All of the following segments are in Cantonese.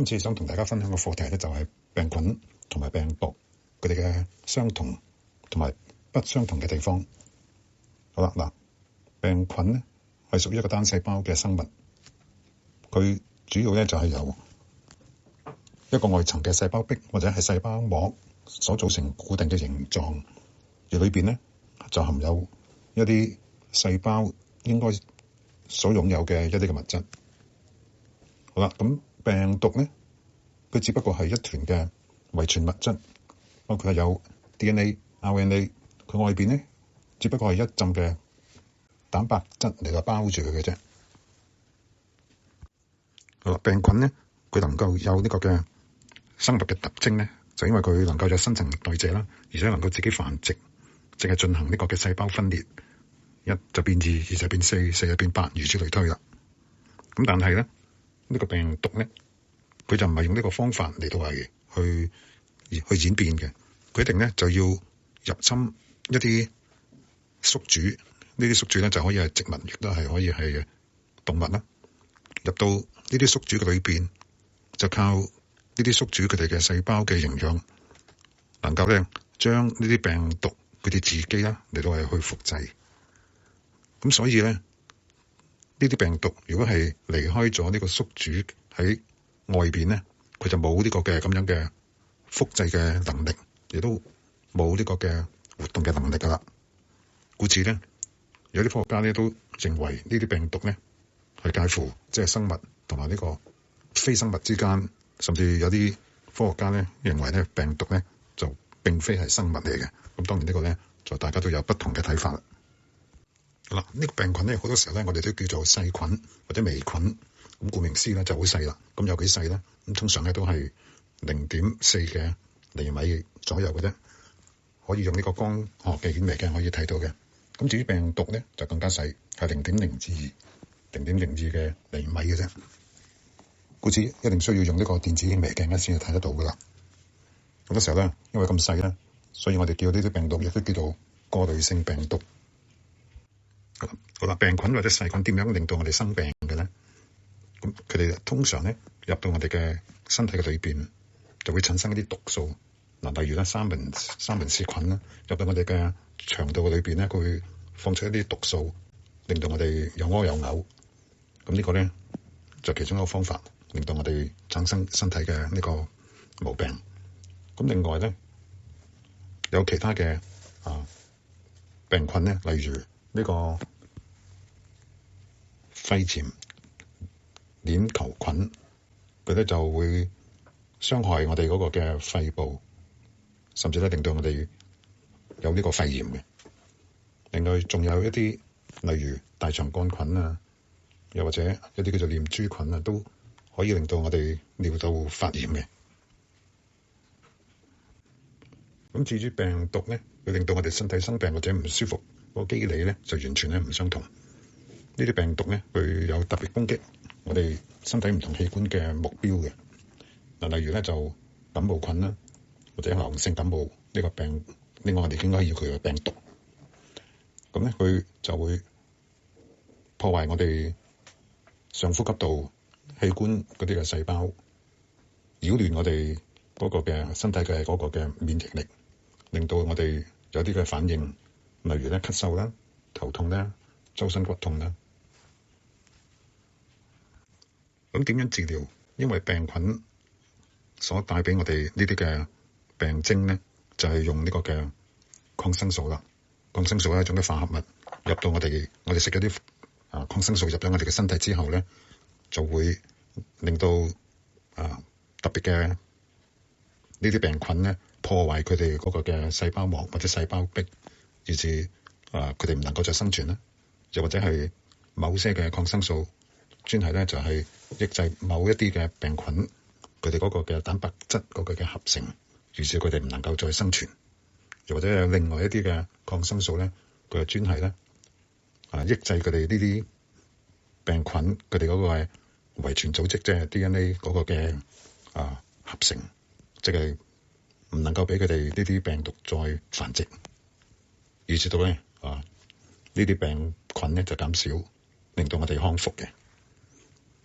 今次想同大家分享嘅課題咧，就係病菌同埋病毒佢哋嘅相同同埋不相同嘅地方。好啦，嗱，病菌咧係屬於一個單細胞嘅生物，佢主要咧就係由一個外層嘅細胞壁或者係細胞膜所組成固定嘅形狀，而裏邊咧就含有一啲細胞應該所擁有嘅一啲嘅物質。好啦，咁病毒咧，佢只不過係一團嘅遺傳物質，包括係有 DNA、RNA， 佢外邊咧只不過係一浸嘅蛋白質嚟到包住佢嘅啫。好啦，病菌咧，佢能夠有呢個嘅生物嘅特徵咧，就因為佢能夠有新陳代謝啦，而且能夠自己繁殖，淨係進行呢個嘅細胞分裂，一就變二，二就變四，四就變八，如此類推啦。咁但係咧，呢個病毒咧，佢就唔係用呢個方法嚟到係去演變嘅，佢一定咧就要入侵一啲宿主，呢啲宿主咧就可以係植物，亦都係可以係動物啦。入到呢啲宿主嘅裏邊，就靠呢啲宿主佢哋嘅細胞嘅營養，能夠咧將呢啲病毒佢哋自己啦嚟到係去複製。咁所以咧，呢啲病毒如果係離開咗呢個宿主喺外邊咧，佢就冇呢個嘅咁樣嘅複製嘅能力，亦都冇呢個嘅活動嘅能力噶啦。故此咧，有啲科學家咧都認為呢啲病毒咧係介乎即係生物同埋呢個非生物之間，甚至有啲科學家咧認為咧病毒咧就並非係生物嚟嘅。咁當然呢個咧就大家都有不同嘅睇法啦。嗱，呢個病菌咧好多時候咧我哋都叫做細菌或者微菌，咁顧名思義咧就好細啦。咁有幾細咧？咁通常咧都係0.4嘅厘米左右嘅啫，可以用呢個光學嘅顯微鏡可以睇到嘅。咁至於病毒咧就更加細，係0.0至0.02嘅厘米嘅啫。故此一定需要用呢個電子顯微鏡咧先至睇得到噶啦。好多時候咧，因為咁細咧，所以我哋叫呢啲病毒亦都叫做過濾性病毒。好啦，病菌或者細菌點樣令到我哋生病嘅咧？咁佢哋通常咧入到我哋嘅身體嘅裏邊，就會產生一啲毒素。嗱，例如咧三文氏菌啦，入到我哋嘅腸道嘅裏邊咧，佢會放出一啲毒素，令到我哋又屙又嘔。咁呢個咧就其中一個方法，令到我哋產生身體嘅呢個毛病。咁另外咧有其他嘅病菌咧，例如呢個肺炎鏈球菌，佢咧就會傷害我哋嗰個嘅肺部，甚至咧令到我哋有呢個肺炎嘅。另外仲有一啲例如大腸桿菌啊，又或者一啲叫做念珠菌啊，都可以令到我哋尿道發炎嘅。咁至於病毒咧，會令到我哋身體生病或者唔舒服，個機理咧就完全咧唔相同。呢啲病毒咧，佢有特別攻擊我哋身體唔同器官嘅目標嘅。嗱，例如咧就感冒菌啦，或者流行性感冒呢個病，另外我哋應該要佢嘅病毒。咁咧佢就會破壞我哋上呼吸道器官嗰啲嘅細胞，擾亂我哋嗰個嘅身體嘅嗰個嘅免疫力，令到我哋有啲嘅反應，例如咧咳嗽啦、頭痛啦、周身骨痛啦。咁點樣治療？因為病菌所帶俾我哋呢啲嘅病徵咧，就係用呢個嘅抗生素啦。抗生素係一種嘅化合物，入到我哋食嗰啲抗生素入咗我哋嘅身體之後咧，就會令到特別嘅呢啲病菌咧破壞佢哋嗰個嘅細胞膜或者細胞壁，以致佢哋唔能夠再生存啦。又或者係某些嘅抗生素專係咧就係抑制某一啲嘅病菌佢哋嗰個嘅蛋白質嗰個嘅合成，於是佢哋唔能夠再生存。又或者有另外一啲嘅抗生素咧，佢係專係咧抑制佢哋呢啲病菌佢哋嗰個係遺傳組織，即係 DNA 嗰個嘅合成，即係唔能夠俾佢哋呢啲病毒再繁殖，於是到咧呢啲病菌咧就減少，令到我哋康復嘅。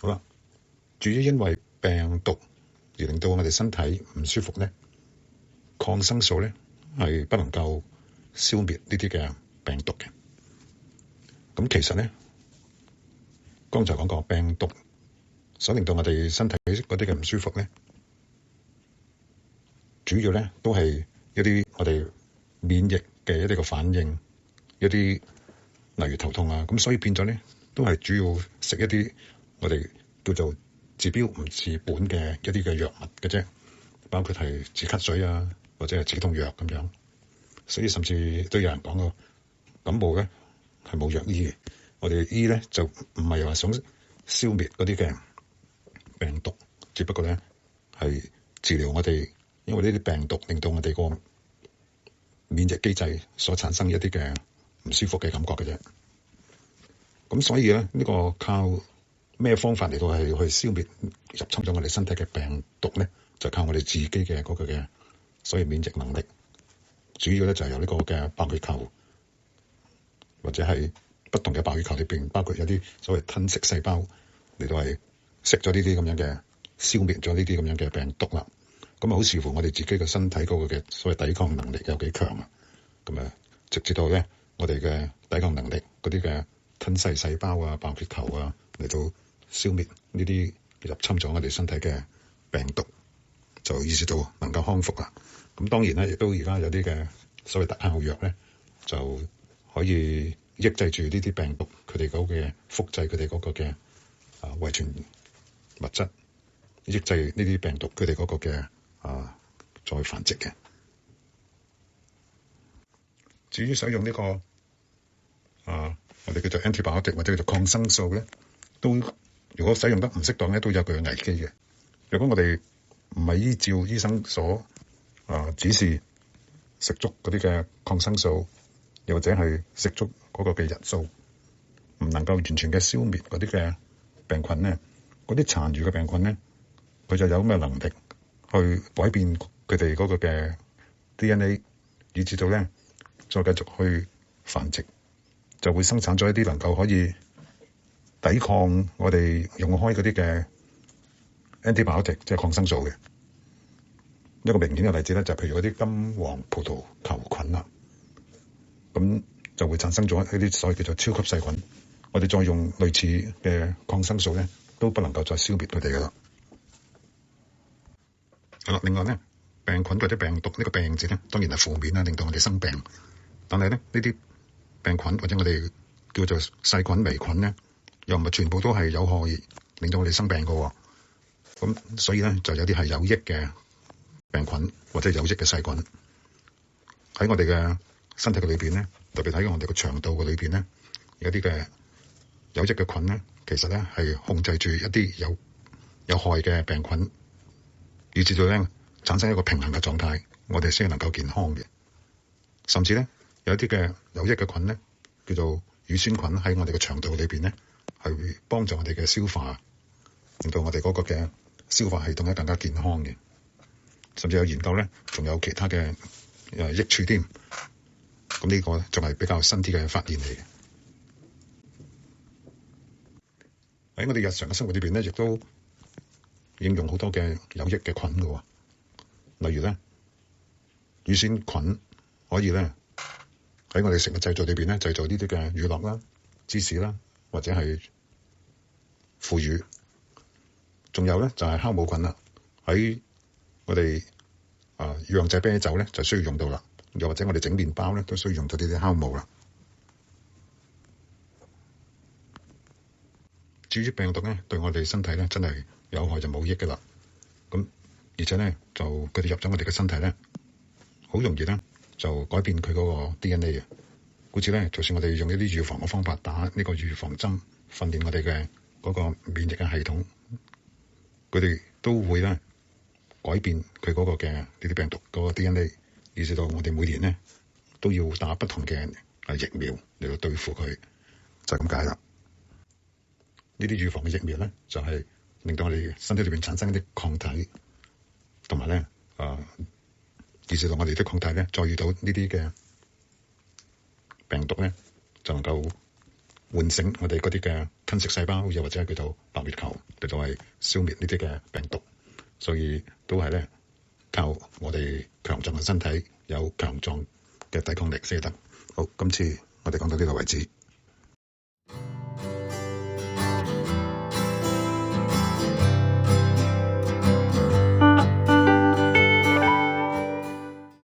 好啦，至於因為病毒而令到我哋身體唔舒服咧，抗生素咧係不能夠消滅呢啲嘅病毒嘅。咁其實咧，剛才講過病毒所令到我哋身體嗰啲嘅唔舒服咧，主要咧都係一啲我哋免疫嘅一啲嘅反應，一啲例如頭痛啊，咁所以變咗咧都係主要食一啲我哋叫做治標唔治本嘅一啲嘅藥物嘅啫，包括係止咳水啊，或者係止痛藥咁樣。所以甚至都有人講過感冒咧係冇藥醫嘅，我哋醫咧就唔係話想消滅嗰啲嘅病毒，只不過咧係治療我哋，因為呢啲病毒令到我哋個免疫機制所產生一啲嘅唔舒服嘅感覺嘅啫。咁所以咧呢個靠咩方法嚟到係去消滅入侵咗我哋身體嘅病毒咧，就靠我哋自己嘅嗰個嘅所謂免疫能力。主要咧就係由呢個嘅白血球或者係不同嘅白血球裏邊，包括有啲所謂吞噬細胞嚟到係食咗呢啲咁樣嘅消滅咗呢啲咁樣嘅病毒啦。咁啊好視乎我哋自己嘅身體嗰個嘅所謂抵抗能力有幾強啊。咁啊直至到咧我哋嘅抵抗能力嗰啲嘅吞噬細胞啊、白血球啊嚟到消滅呢啲入侵咗我哋身體嘅病毒，就意識到能夠康復啦。咁當然咧，亦都而家有啲嘅所謂特效藥咧，就可以抑制住呢啲病毒佢哋嗰嘅複製佢哋嗰個嘅遺傳物質，抑制呢啲病毒佢哋嗰個嘅再繁殖嘅。至於使用呢個我哋叫做 antibiotic 或者叫做抗生素咧，都如果使用得唔適當咧，都有佢嘅危機嘅。如果我哋唔係依照醫生所指示食足嗰啲嘅抗生素，又或者係食足嗰個嘅日數，唔能夠完全嘅消滅嗰啲嘅病菌咧，嗰啲殘餘嘅病菌咧，佢就有咁嘅能力去改變佢哋嗰個嘅 DNA， 以至到咧再繼續去繁殖，就會生產咗一啲能夠可以抵抗我哋用開嗰啲嘅 antibiotic， 即係抗生素嘅。一個明顯嘅例子咧，就係譬如嗰啲金黃葡萄球菌啦，咁就會產生咗一啲所謂叫做超級細菌。我哋再用類似嘅抗生素咧，都不能夠再消滅佢哋噶啦。好啦，另外咧，病菌或者病毒呢個病字咧，當然係負面啦，令到我哋生病。但係咧，呢啲病菌或者我哋叫做細菌、微菌咧，又唔係全部都係有害，令到我哋生病噶。咁所以咧，就有啲係有益嘅病菌或者有益嘅細菌喺我哋嘅身體嘅裏邊咧，特別喺我哋嘅腸道嘅裏邊咧，有啲嘅有益嘅菌咧，其實咧係控制住一啲有害嘅病菌，以至到咧產生一個平衡嘅狀態，我哋先能夠健康嘅。甚至咧有一啲嘅有益嘅菌咧，叫做乳酸菌喺我哋嘅腸道裏邊咧，係會幫助我哋嘅消化，令到我哋嗰個嘅消化系統咧更加健康嘅。甚至有研究咧，仲有其他嘅益處添。咁呢個仲係比較新啲嘅發現嚟嘅。喺我哋日常嘅生活裏邊咧，亦都應用好多嘅有益嘅菌嘅。例如咧，乳酸菌可以咧喺我哋食物製造裏邊咧製造呢啲嘅乳酪啦、芝士啦，或者係腐乳。仲有咧就係酵母菌啦，喺我哋釀製啤酒咧就需要用到啦，又或者我哋整麵包咧都需要用到呢啲酵母啦。至於病毒咧，對我哋身體咧真係有害就冇益噶啦。咁而且咧就佢哋入咗我哋嘅身體咧，好容易咧就改變佢嗰個 DNA 嘅。好似咧，就算我哋用一啲預防嘅方法打呢個預防針，訓練我哋嘅嗰個免疫嘅系統，佢哋都會咧改變佢嗰個嘅呢啲病毒嗰個 DNA， 以至到我哋每年咧都要打不同嘅疫苗嚟到對付佢，就係咁解啦。呢啲預防嘅疫苗咧，就係令到我哋身體裏邊產生一啲抗體，同埋咧以至到我哋啲抗體咧，再遇到呢啲嘅病毒咧，就能夠喚醒我哋嗰啲嘅吞噬細胞，又或者係叫做白血球，嚟到係消滅呢啲嘅病毒。所以都係咧靠我哋強壯嘅身體，有強壯嘅抵抗力先得。好，今次我哋講到呢個為止。